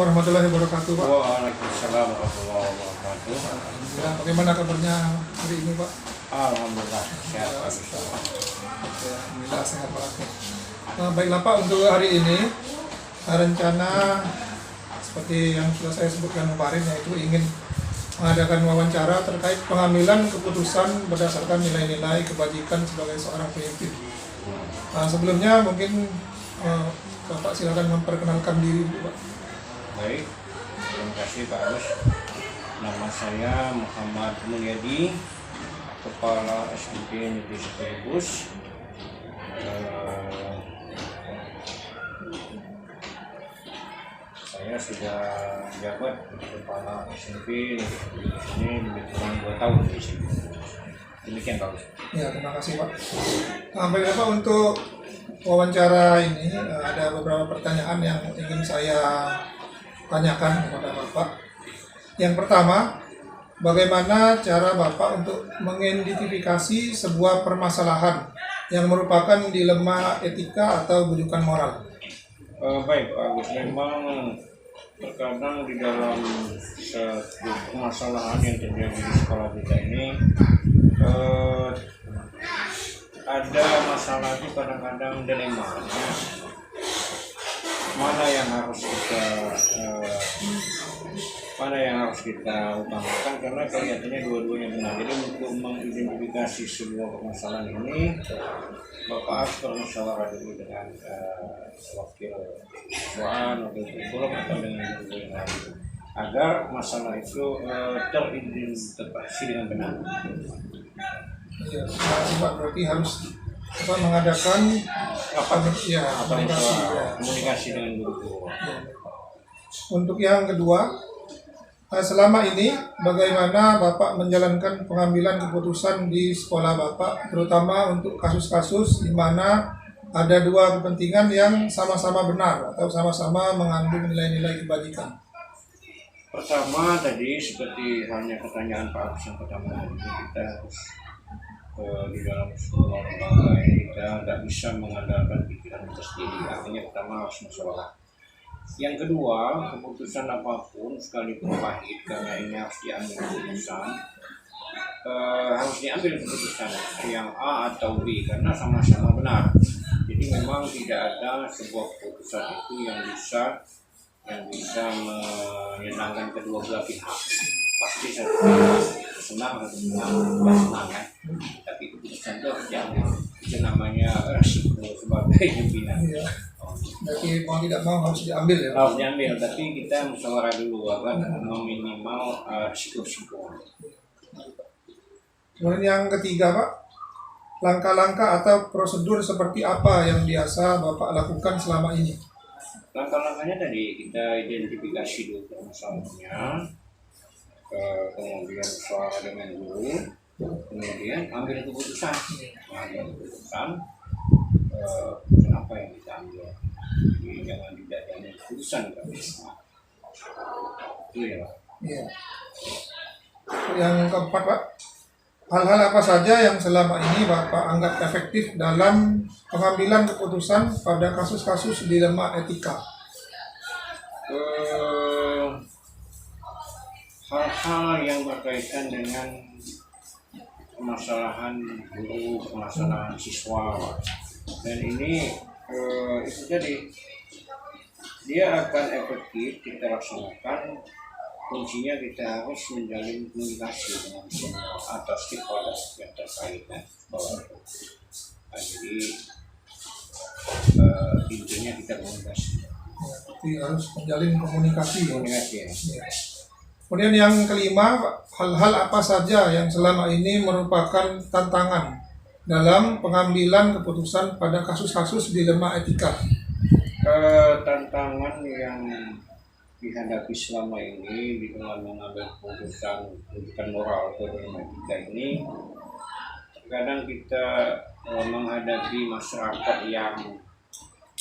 warahmatullahi wabarakatuh, Pak. Waalaikumsalam warahmatullahi wabarakatuh. Alhamdulillah. Bagaimana kabarnya hari ini, Pak? Alhamdulillah sehat Pak. Oke, alhamdulillah sehat Pak. Baiklah Pak, untuk hari ini rencana seperti yang sudah saya sebutkan kemarin, yaitu ingin mengadakan wawancara terkait pengambilan keputusan berdasarkan nilai-nilai kebajikan sebagai seorang pemimpin. Sebelumnya mungkin Bapak silakan memperkenalkan diri, Pak. Baik, terima kasih Pak Agus. Nama saya Muhammad Mulyadi, Kepala SMP Negeri Setelubus. Saya sudah menjabat Kepala SMP Negeri Setelubus ini lebih kurang 2 tahun di sini. Demikian Pak Agus. Ya, terima kasih Pak. Baiklah Pak, untuk wawancara ini ada beberapa pertanyaan yang ingin saya tanyakan kepada Bapak. Yang pertama, bagaimana cara Bapak untuk mengidentifikasi sebuah permasalahan yang merupakan dilema etika atau bujukan moral? Baik Pak Agus, memang terkadang di dalam satu permasalahan yang terjadi di sekolah kita ini ada masalah itu kadang-kadang dilema. Mana yang harus kita utamakan, karena kelihatannya dua-duanya benar. Jadi untuk mengidentifikasi sebuah permasalahan ini, Bapak harus bermusyawarah dulu dengan wakil siswaan atau kurikulum atau dengan guru yang lain agar masalah itu teridentifikasi dengan benar. Ya, terima kasih Pak. Berarti harus mengadakan komunikasi dengan guru-guru. Ya. Untuk yang kedua, selama ini bagaimana Bapak menjalankan pengambilan keputusan di sekolah Bapak, terutama untuk kasus-kasus di mana ada dua kepentingan yang sama-sama benar atau sama-sama mengandung nilai-nilai kebajikan? Pertama tadi seperti hanya pertanyaan Pak Agus yang pertama tadi, kita harus di dalam sebuah lembaga ini kita tidak bisa mengandalkan pikiran kita sendiri. Artinya pertama harus musyawarah. Yang kedua, keputusan apapun sekalipun pahit, karena ini harus diambil keputusan, yang A atau B karena sama-sama benar. Jadi memang tidak ada sebuah keputusan itu yang bisa menyenangkan kedua belah pihak. Pasti satu senang atau senang kan. Tapi keputusan itu harus diambil. Itu namanya resiko sebagai pimpinan. Jadi mau tidak mau harus diambil ya? Harus diambil, tapi kita musyawarah dulu agar meminimal risiko-risiko. Kemudian yang ketiga Pak, langkah-langkah atau prosedur seperti apa yang biasa Bapak lakukan selama ini? Langkah-langkahnya tadi kita identifikasi dulu permasalahannya, kemudian musyawarah dengan guru, kemudian ambil keputusan. Kenapa yang kita ambil? Jadi jangan tidak ambil keputusan kan? Itu ya Pak. Iya. Yang keempat Pak, hal-hal apa saja yang selama ini Bapak anggap efektif dalam pengambilan keputusan pada kasus-kasus dilema etika? Hal-hal yang berkaitan dengan permasalahan guru, permasalahan siswa, dan ini itu jadi dia akan efektif kita laksanakan. Kuncinya kita harus menjalin komunikasi dengan semua atas stakeholder yang terkait. Jadi intinya kita komunikasi. Jadi harus menjalin komunikasi. Ya. Kemudian yang kelima, hal-hal apa saja yang selama ini merupakan tantangan dalam pengambilan keputusan pada kasus-kasus dilema etika? Tantangan yang dihadapi selama ini di dalam mengambil keputusan moral atau dilema etika ini, kadang kita menghadapi masyarakat yang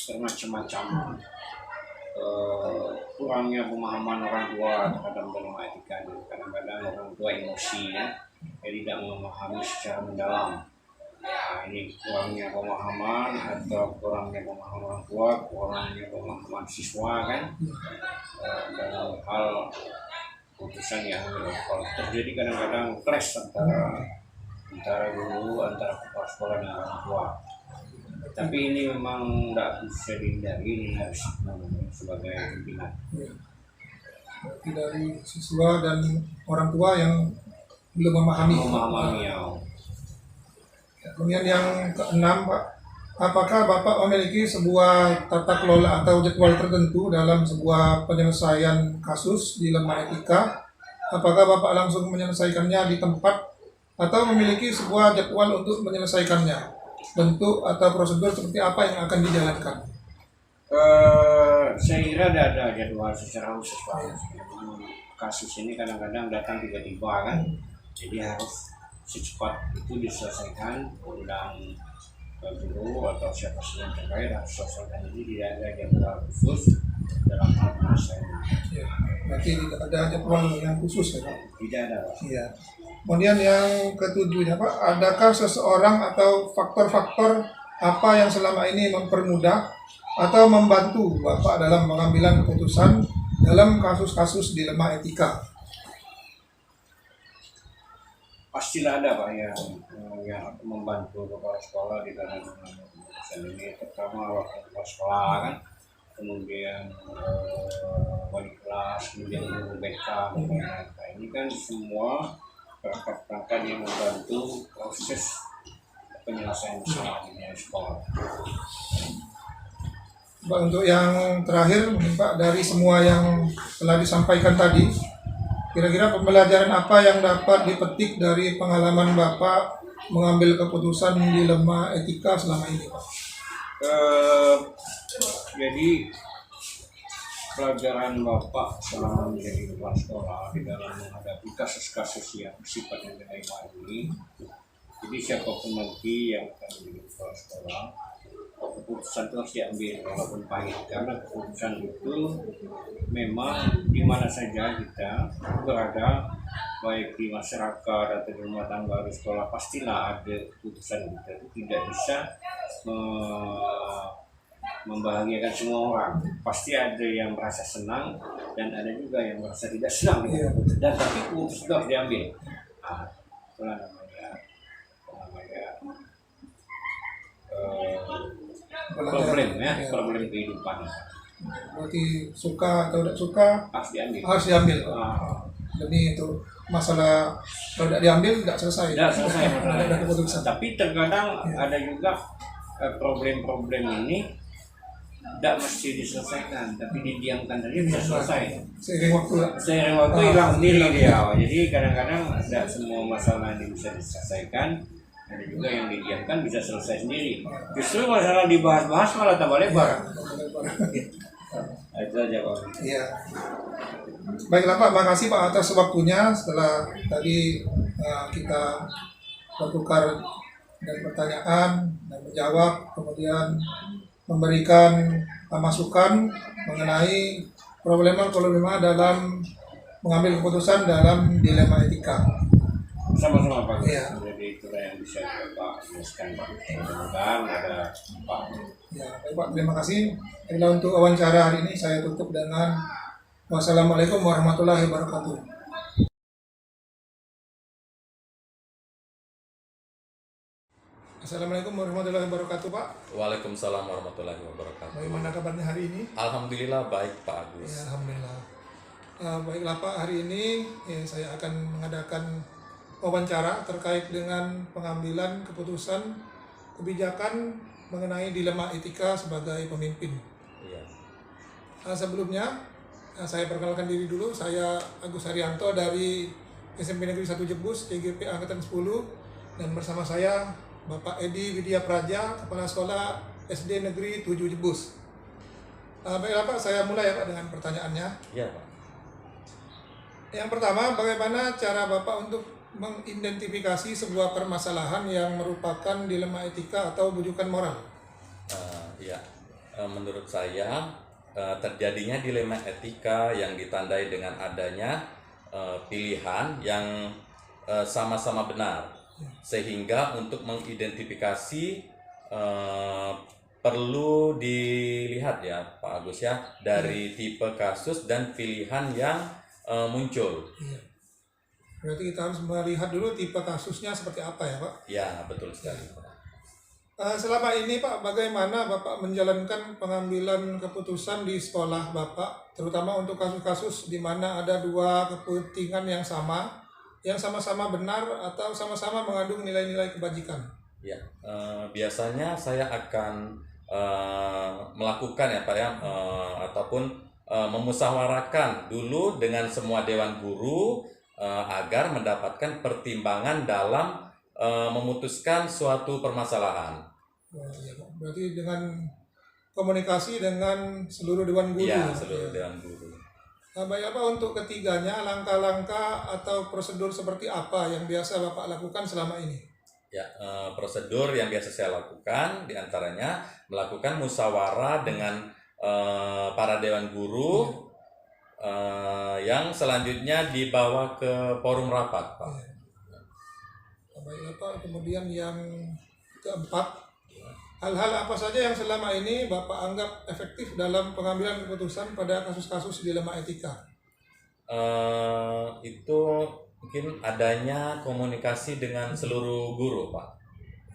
bermacam-macam. Kurangnya pemahaman orang tua terhadap dilema etika, kadang-kadang orang tua emosi ya, jadi tidak memahami secara mendalam. Nah, ini kurangnya pemahaman atau kurangnya pemahaman orang tua, kurangnya pemahaman siswa kan dalam hal putusan yang kalau terjadi kadang-kadang clash antara guru, antara kepala sekolah dan orang tua. Tapi ini memang tidak bisa dihindari, ini harus sebagai pimpinan. Berarti dari siswa dan orang tua yang belum memahami. Ya. Kemudian yang keenam, Pak, apakah Bapak memiliki sebuah tata kelola atau jadwal tertentu dalam sebuah penyelesaian kasus di lemah etika? Apakah Bapak langsung menyelesaikannya di tempat atau memiliki sebuah jadwal untuk menyelesaikannya? Bentuk atau prosedur seperti apa yang akan dijalankan? Saya kira ada jadwal secara khusus Pak. Kasus ini kadang-kadang datang tiba-tiba kan, jadi harus secepat itu diselesaikan, undang guru atau siapa saja yang terkait harus selesaikan. Jadi tidak ada jadwal khusus dalam hal penyelesaian. Ya, berarti tidak ada jadwal yang khusus ya Pak? Tidak ada Pak. Iya. Kemudian yang ketujuhnya Pak, adakah seseorang atau faktor-faktor apa yang selama ini mempermudah atau membantu Bapak dalam pengambilan keputusan dalam kasus-kasus dilema etika? Pastilah ada Pak yang membantu kepala sekolah di dalam keputusan ini, terutama waktu kepala sekolah kan, kemudian wali kelas, kemudian guru BK. Nah, ini kan semua perangkat-perangkat yang membantu proses penyelesaian masalah di sekolah. Pak, untuk yang terakhir mungkin Pak, dari semua yang telah disampaikan tadi, kira-kira pembelajaran apa yang dapat dipetik dari pengalaman Bapak mengambil keputusan dilema etika selama ini Pak? Jadi pelajaran Bapak selama menjadi kepala sekolah di dalam menghadapi kasus-kasus yang sifatnya dilema ini, jadi siapapun nanti yang akan menjadi kepala sekolah, keputusan itu harus diambil walaupun pahit, karena keputusan itu memang di mana saja kita berada, baik di masyarakat atau di rumah tangga atau sekolah, pastilah ada keputusan kita itu tidak bisa membahagiakan semua orang. Pasti ada yang merasa senang dan ada juga yang merasa tidak senang dan tapi keputusan itu harus diambil. Nah, itulah namanya problem kehidupan. Berarti suka atau tidak suka harus diambil. Demi itu masalah kalau tidak diambil tidak selesai. Ada keputusan. Tapi terkadang ada juga problem-problem ini tidak mesti diselesaikan, tapi didiamkan saja bisa selesai. Seiring waktu hilang sendiri dia. Jadi kadang-kadang ada semua masalah yang bisa diselesaikan, ada juga yang didiamkan bisa selesai sendiri. Justru masalah dibahas-bahas malah tambah lebar. Itu aja Pak. Iya. Baiklah Pak, makasih Pak atas waktunya. Setelah tadi kita bertukar dan pertanyaan dan menjawab, kemudian memberikan masukan mengenai problema-problema dalam mengambil keputusan dalam dilema etika. Sama-sama Pak. Iya. Jadi itulah yang bisa Pak jelaskan Pak. Mudah-mudahan ada Pak. Ya, baik Pak, terima kasih. Inilah untuk wawancara hari ini saya tutup dengan wassalamualaikum warahmatullahi wabarakatuh. Assalamualaikum warahmatullahi wabarakatuh Pak. Waalaikumsalam warahmatullahi wabarakatuh. Bagaimana kabarnya hari ini? Alhamdulillah baik Pak Agus. Ya, alhamdulillah. Baiklah Pak, hari ini saya akan mengadakan wawancara terkait dengan pengambilan keputusan kebijakan mengenai dilema etika sebagai pemimpin. Iya. Sebelumnya saya perkenalkan diri dulu. Saya Agus Haryanto dari SMP Negeri 1 Jebus, CGP Angkatan 10, dan bersama saya Bapak Edi Widya Praja, Kepala Sekolah SD Negeri 7 Jebus. Baiklah Pak, saya mulai ya Pak dengan pertanyaannya. Iya Pak. Yang pertama, bagaimana cara Bapak untuk mengidentifikasi sebuah permasalahan yang merupakan dilema etika atau bujukan moral? Menurut saya terjadinya dilema etika yang ditandai dengan adanya pilihan yang sama-sama benar. Sehingga untuk mengidentifikasi perlu dilihat ya Pak Agus ya dari tipe kasus dan pilihan yang muncul. Iya. Berarti kita harus melihat dulu tipe kasusnya seperti apa ya Pak? Ya, betul sekali Pak. Selama ini Pak, bagaimana Bapak menjalankan pengambilan keputusan di sekolah Bapak, terutama untuk kasus-kasus di mana ada dua kepentingan yang sama benar atau sama-sama mengandung nilai-nilai kebajikan? Ya, biasanya saya akan melakukan ya Pak ya, ataupun memusyawarahkan dulu dengan semua dewan guru agar mendapatkan pertimbangan dalam memutuskan suatu permasalahan. Ya, Pak. Berarti dengan komunikasi dengan seluruh dewan guru. Iya, seluruh dewan guru. Baik, Pak, untuk ketiganya langkah-langkah atau prosedur seperti apa yang biasa Bapak lakukan selama ini? Ya, prosedur yang biasa saya lakukan diantaranya melakukan musyawarah dengan para dewan guru yang selanjutnya dibawa ke forum rapat, Pak. Ya. Baik, Pak. Kemudian yang keempat, hal-hal apa saja yang selama ini Bapak anggap efektif dalam pengambilan keputusan pada kasus-kasus dilema etika? Itu mungkin adanya komunikasi dengan seluruh guru, Pak.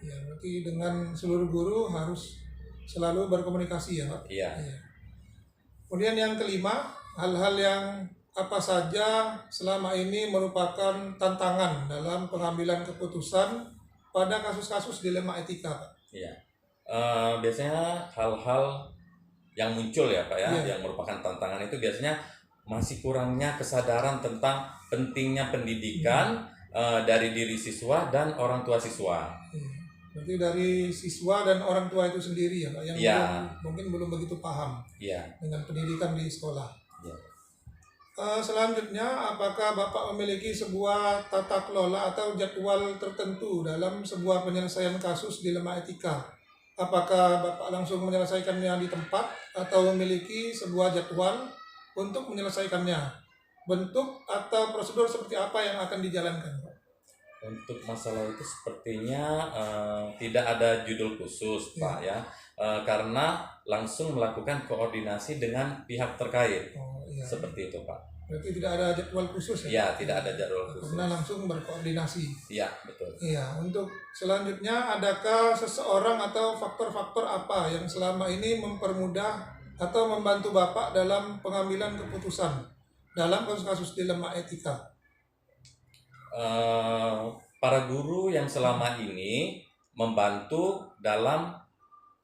Ya, berarti dengan seluruh guru harus selalu berkomunikasi ya, Pak? Iya. Ya. Kemudian yang kelima, hal-hal yang apa saja selama ini merupakan tantangan dalam pengambilan keputusan pada kasus-kasus dilema etika, Pak? Iya. Biasanya hal-hal yang muncul ya Pak ya, Iya. yang merupakan tantangan itu biasanya masih kurangnya kesadaran tentang pentingnya pendidikan dari diri siswa dan orang tua siswa. Ya. Berarti dari siswa dan orang tua itu sendiri ya, Pak, yang Iya. mungkin belum begitu paham Iya. dengan pendidikan di sekolah. Iya. Selanjutnya, apakah Bapak memiliki sebuah tata kelola atau jadwal tertentu dalam sebuah penyelesaian kasus dilema etika? Apakah Bapak langsung menyelesaikannya di tempat atau memiliki sebuah jadwal untuk menyelesaikannya? Bentuk atau prosedur seperti apa yang akan dijalankan, Pak? Untuk masalah itu sepertinya tidak ada judul khusus Iya. Pak ya, karena langsung melakukan koordinasi dengan pihak terkait. Oh, iya. Seperti itu Pak. Berarti tidak ada jadwal khusus ya? Iya, tidak ada jadwal khusus. Karena langsung berkoordinasi. Iya, betul. Iya, untuk selanjutnya adakah seseorang atau faktor-faktor apa yang selama ini mempermudah atau membantu Bapak dalam pengambilan keputusan dalam kasus-kasus dilema etika? Para guru yang selama ini membantu dalam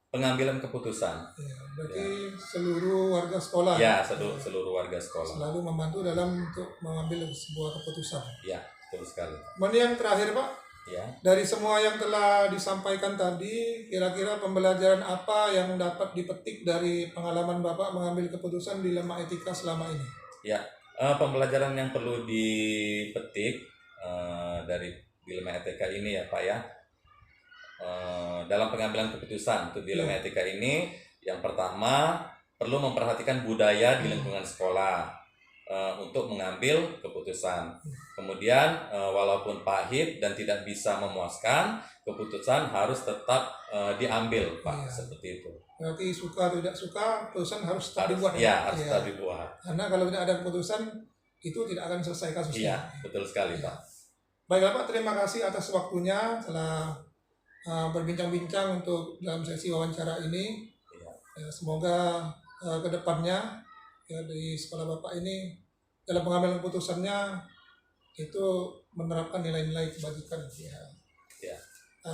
pengambilan keputusan. Ya, berarti seluruh warga sekolah Ya, seluruh warga sekolah. selalu membantu dalam untuk mengambil sebuah keputusan. Ya, betul sekali. Kemudian yang terakhir Pak, Ya, dari semua yang telah disampaikan tadi, kira-kira pembelajaran apa yang dapat dipetik dari pengalaman Bapak mengambil keputusan dilema etika selama ini? ya. Pembelajaran yang perlu dipetik dari dilema etika ini ya Pak ya. Dalam pengambilan keputusan untuk dilema etika ini, yang pertama perlu memperhatikan budaya di lingkungan sekolah untuk mengambil keputusan. Kemudian walaupun pahit dan tidak bisa memuaskan, keputusan harus tetap diambil Pak, Iya. seperti itu. Berarti suka atau tidak suka, keputusan harus tetap dibuat. Ya, harus Iya. tetap dibuat. Karena kalau tidak ada keputusan, itu tidak akan selesai Iya, kasusnya. betul sekali Pak. Baiklah Pak, terima kasih atas waktunya telah berbincang-bincang untuk dalam sesi wawancara ini. Iya. Ya, semoga kedepannya ya di sekolah Bapak ini dalam pengambilan keputusannya itu menerapkan nilai-nilai kebajikan. Ya. Ya.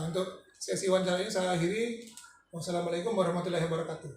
Untuk sesi wawancara ini saya akhiri. Wassalamualaikum warahmatullahi wabarakatuh.